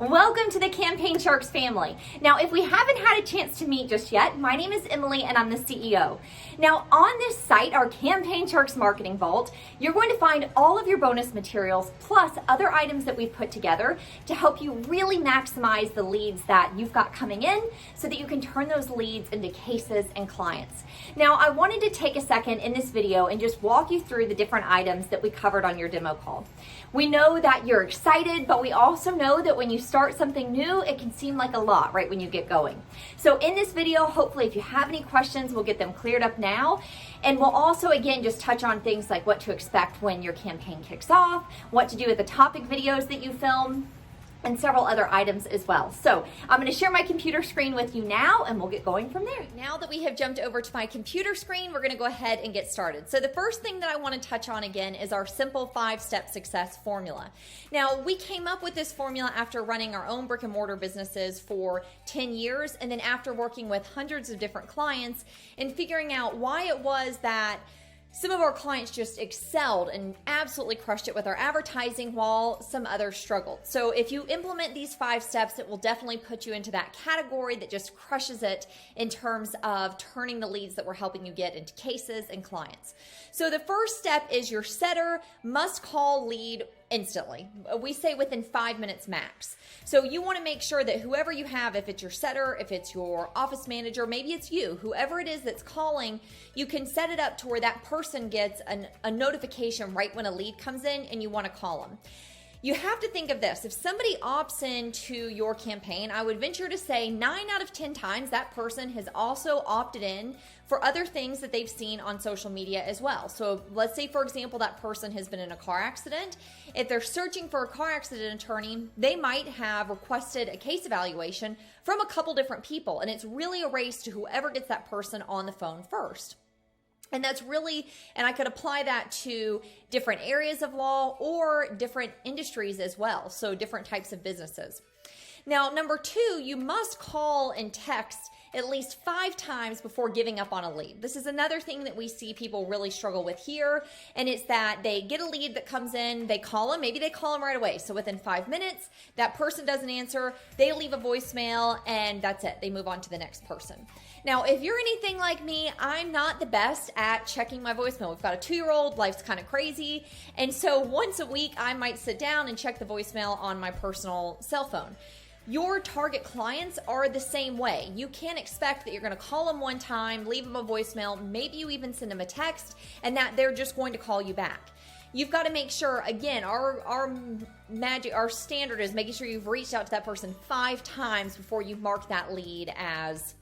Welcome to the Campaign Sharks family. Now, if we haven't had a chance to meet just yet, my name is Emily and I'm the CEO. Now, on this site, our Campaign Sharks Marketing Vault, you're going to find all of your bonus materials plus other items that we've put together to help you really maximize the leads that you've got coming in so that you can turn those leads into cases and clients. Now, I wanted to take a second in this video and just walk you through the different items that we covered on your demo call. We know that you're excited, but we also know that when you start something new, it can seem like a lot right when you get going. So in this video, hopefully if you have any questions, we'll get them cleared up now. And we'll also, again, just touch on things like what to expect when your campaign kicks off, what to do with the topic videos that you film, and several other items as well. So I'm going to share my computer screen with you now and we'll get going from there. Now that we have jumped over to my computer screen, we're going to go ahead and get started. So the first thing that I want to touch on again is our simple 5-step success formula. Now, we came up with this formula after running our own brick and mortar businesses for 10 years and then after working with hundreds of different clients and figuring out why it was that some of our clients just excelled and absolutely crushed it with our advertising while some others struggled. So if you implement these 5 steps, it will definitely put you into that category that just crushes it in terms of turning the leads that we're helping you get into cases and clients. So the first step is your setter must call lead instantly. We say within 5 minutes max. So you want to make sure that whoever you have, if it's your setter, if it's your office manager, maybe it's you, whoever it is that's calling, you can set it up to where that person gets a notification right when a lead comes in and you want to call them. You have to think of this. If somebody opts into your campaign, I would venture to say 9 out of 10 times that person has also opted in for other things that they've seen on social media as well. So let's say, for example, that person has been in a car accident. If they're searching for a car accident attorney, they might have requested a case evaluation from a couple different people. And it's really a race to whoever gets that person on the phone first. And that's really, and I could apply that to different areas of law or different industries as well. So different types of businesses. Now, number 2, you must call and text at least 5 times before giving up on a lead. This is another thing that we see people really struggle with here. And it's that they get a lead that comes in, they call them, maybe they call them right away. So within 5 minutes, that person doesn't answer, they leave a voicemail and that's it. They move on to the next person. Now, if you're anything like me, I'm not the best at checking my voicemail. We've got a 2-year-old, life's kind of crazy. And so once a week, I might sit down and check the voicemail on my personal cell phone. Your target clients are the same way. You can't expect that you're going to call them one time, leave them a voicemail, maybe you even send them a text, and that they're just going to call you back. You've got to make sure, again, our standard is making sure you've reached out to that person 5 times before you mark that lead as,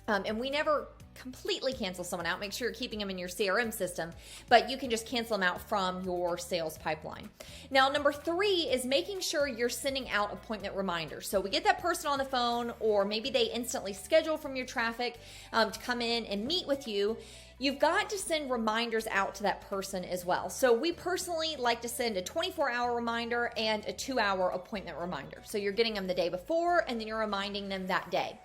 and we never completely cancel someone out. Make sure you're keeping them in your CRM system, but you can just cancel them out from your sales pipeline. Now, number 3 is making sure you're sending out appointment reminders. So we get that person on the phone, or maybe they instantly schedule from your traffic to come in and meet with you. You've got to send reminders out to that person as well. So we personally like to send a 24-hour reminder and a 2-hour appointment reminder. So you're getting them the day before and then you're reminding them that day.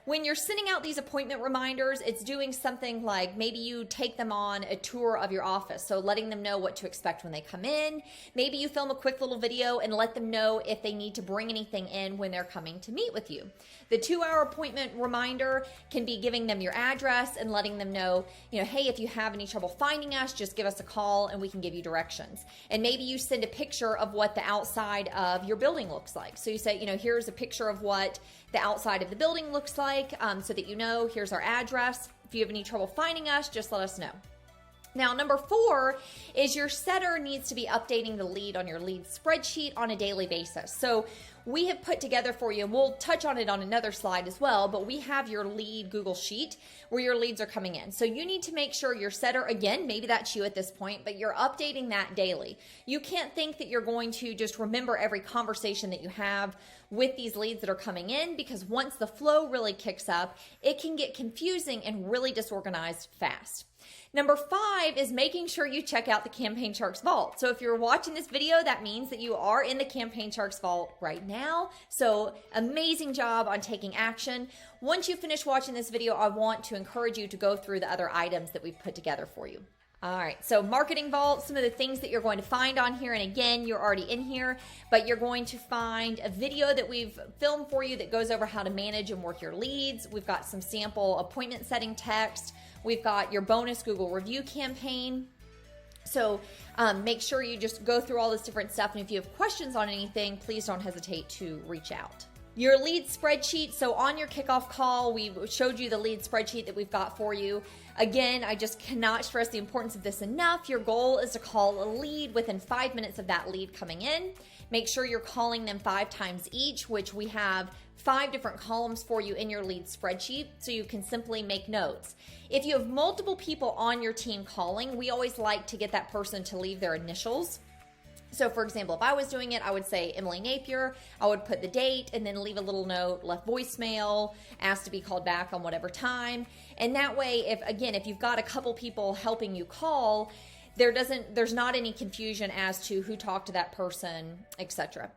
When you're sending out these appointment reminders, it's doing something like maybe you take them on a tour of your office, so letting them know what to expect when they come in. Maybe you film a quick little video and let them know if they need to bring anything in when they're coming to meet with you. The 2-hour appointment reminder can be giving them your address and letting them know, hey, if you have any trouble finding us, just give us a call and we can give you directions. And maybe you send a picture of what the outside of your building looks like. So you say, here's a picture of what the outside of the building looks like, so that here's our address. If you have any trouble finding us, just let us know. Now, number 4 is your setter needs to be updating the lead on your lead spreadsheet on a daily basis. So we have put together for you, and we'll touch on it on another slide as well, but we have your lead Google Sheet where your leads are coming in. So you need to make sure your setter, again, maybe that's you at this point, but you're updating that daily. You can't think that you're going to just remember every conversation that you have with these leads that are coming in, because once the flow really kicks up, it can get confusing and really disorganized fast. Number 5 is making sure you check out the Campaign Sharks Vault. So if you're watching this video, that means that you are in the Campaign Sharks Vault right now. So amazing job on taking action. Once you finish watching this video, I want to encourage you to go through the other items that we've put together for you. All right, so Marketing Vault, some of the things that you're going to find on here, and again, you're already in here, but you're going to find a video that we've filmed for you that goes over how to manage and work your leads. We've got some sample appointment setting text. We've got your bonus Google review campaign. So make sure you just go through all this different stuff, and if you have questions on anything, please don't hesitate to reach out. Your lead spreadsheet. So on your kickoff call, we showed you the lead spreadsheet that we've got for you. Again, I just cannot stress the importance of this enough. Your goal is to call a lead within 5 minutes of that lead coming in. Make sure you're calling them 5 times each, which we have 5 different columns for you in your lead spreadsheet, so you can simply make notes. If you have multiple people on your team calling, we always like to get that person to leave their initials. So for example, if I was doing it, I would say Emily Napier, I would put the date and then leave a little note, left voicemail, asked to be called back on whatever time. And that way, if you've got a couple people helping you call, there's not any confusion as to who talked to that person, etc.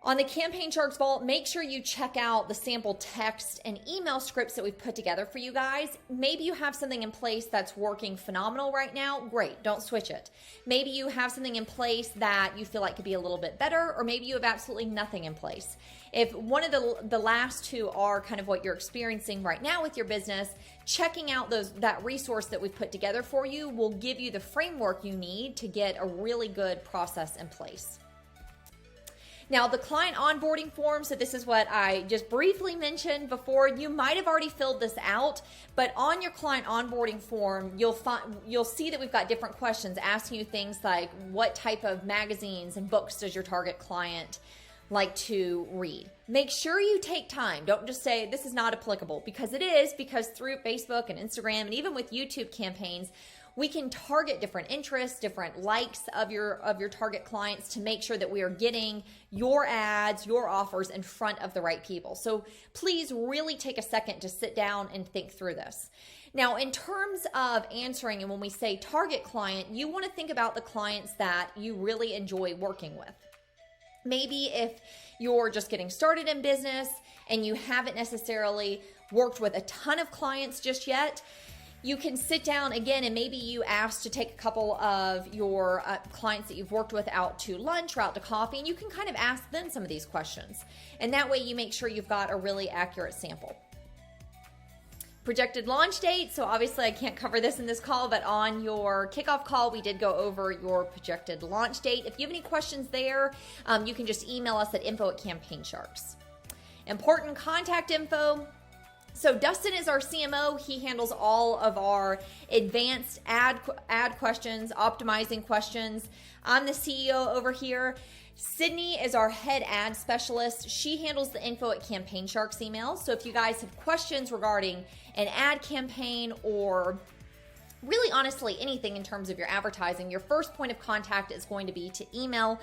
On the Campaign Sharks Vault, make sure you check out the sample text and email scripts that we've put together for you guys. Maybe you have something in place that's working phenomenal right now. Great, don't switch it. Maybe you have something in place that you feel like could be a little bit better, or maybe you have absolutely nothing in place. If one of the last two are kind of what you're experiencing right now with your business, checking out that resource that we've put together for you will give you the framework you need to get a really good process in place. Now, the client onboarding form, so this is what I just briefly mentioned before. You might have already filled this out, but on your client onboarding form, you'll see that we've got different questions asking you things like, what type of magazines and books does your target client like to read? Make sure you take time. Don't just say this is not applicable, because it is, because through Facebook and Instagram and even with YouTube campaigns, we can target different interests, different likes of your target clients to make sure that we are getting your ads, your offers in front of the right people. So please really take a second to sit down and think through this. Now, in terms of answering, and when we say target client, you want to think about the clients that you really enjoy working with. Maybe if you're just getting started in business and you haven't necessarily worked with a ton of clients just yet, you can sit down again, and maybe you ask to take a couple of your clients that you've worked with out to lunch or out to coffee, and you can kind of ask them some of these questions. And that way you make sure you've got a really accurate sample. Projected launch date. So obviously I can't cover this in this call, but on your kickoff call, we did go over your projected launch date. If you have any questions there, you can just email us at info@CampaignSharks. Important contact info. So Dustin is our CMO. He handles all of our advanced ad questions, optimizing questions. I'm the CEO over here. Sydney is our head ad specialist. She handles the info@CampaignSharks email. So if you guys have questions regarding an ad campaign or really honestly anything in terms of your advertising, your first point of contact is going to be to email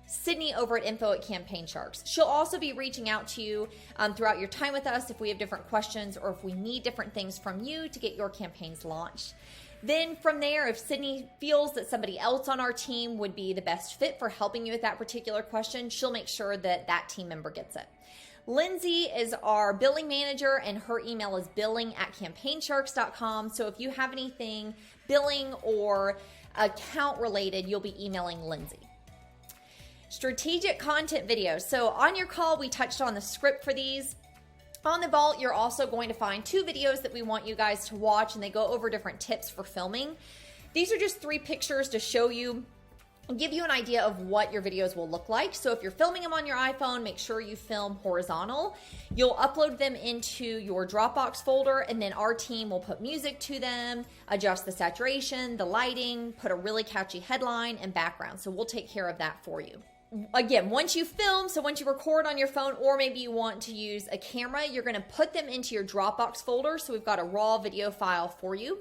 Sydney over at info@CampaignSharks. She'll also be reaching out to you throughout your time with us if we have different questions or if we need different things from you to get your campaigns launched. Then from there, if Sydney feels that somebody else on our team would be the best fit for helping you with that particular question, she'll make sure that that team member gets it. Lindsay is our billing manager, and her email is billing@campaignsharks.com. So if you have anything billing or account related, you'll be emailing Lindsay. Strategic content videos. So on your call, we touched on the script for these. On the Vault, you're also going to find 2 videos that we want you guys to watch, and they go over different tips for filming. These are just 3 pictures to show you and give you an idea of what your videos will look like. So if you're filming them on your iPhone, make sure you film horizontal. You'll upload them into your Dropbox folder, and then our team will put music to them, adjust the saturation, the lighting, put a really catchy headline and background. So we'll take care of that for you. Again, once you film, so once you record on your phone, or maybe you want to use a camera, you're going to put them into your Dropbox folder. So we've got a raw video file for you.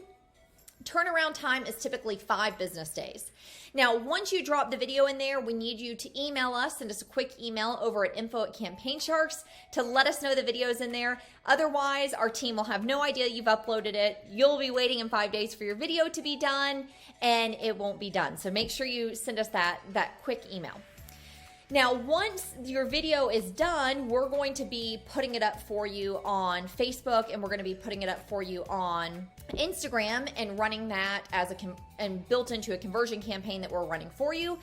Turnaround time is typically 5 business days. Now, once you drop the video in there, we need you to email us, send us a quick email over at info@CampaignSharks to let us know the video's in there. Otherwise, our team will have no idea you've uploaded it. You'll be waiting in 5 days for your video to be done, and it won't be done. So make sure you send us that quick email. Now, once your video is done, we're going to be putting it up for you on Facebook, and we're going to be putting it up for you on Instagram and running that as and built into a conversion campaign that we're running for you.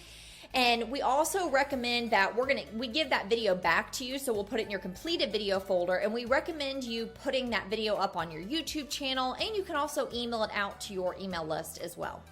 And we also recommend that we give that video back to you, so we'll put it in your completed video folder, and we recommend you putting that video up on your YouTube channel, and you can also email it out to your email list as well.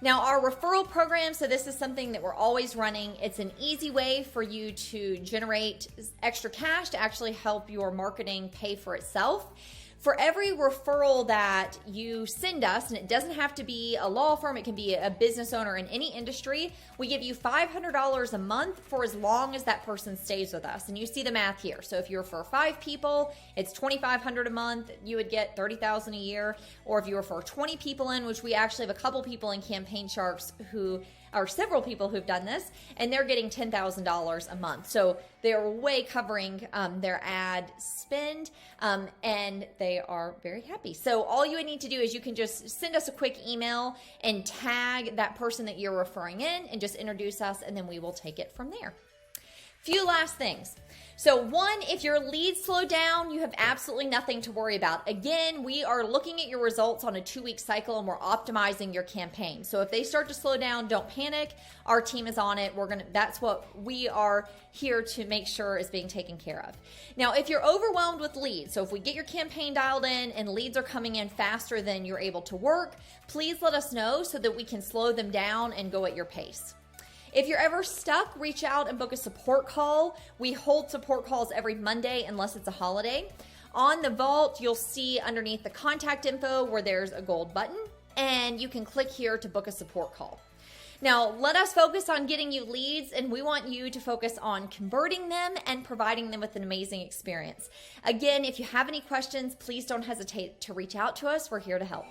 Now, our referral program, so this is something that we're always running. It's an easy way for you to generate extra cash to actually help your marketing pay for itself. For every referral that you send us, and it doesn't have to be a law firm, it can be a business owner in any industry, we give you $500 a month for as long as that person stays with us. And you see the math here. So if you're for 5 people, it's $2,500 a month, you would get $30,000 a year. Or if you were for 20 people in, which we actually have a couple people in Campaign Sharks who are several people who've done this, and they're getting $10,000 a month. So they're way covering their ad spend, and they are very happy. So all you would need to do is you can just send us a quick email and tag that person that you're referring in and just introduce us, and then we will take it from there. Few last things. So one, if your leads slow down, you have absolutely nothing to worry about. Again, we are looking at your results on a 2-week cycle, and we're optimizing your campaign. So if they start to slow down, don't panic. Our team is on it. That's what we are here to make sure is being taken care of. Now, if you're overwhelmed with leads, so if we get your campaign dialed in and leads are coming in faster than you're able to work, please let us know so that we can slow them down and go at your pace. If you're ever stuck, reach out and book a support call. We hold support calls every Monday unless it's a holiday. On the vault, you'll see underneath the contact info where there's a gold button, and you can click here to book a support call. Now, let us focus on getting you leads, and we want you to focus on converting them and providing them with an amazing experience. Again, if you have any questions, please don't hesitate to reach out to us. We're here to help.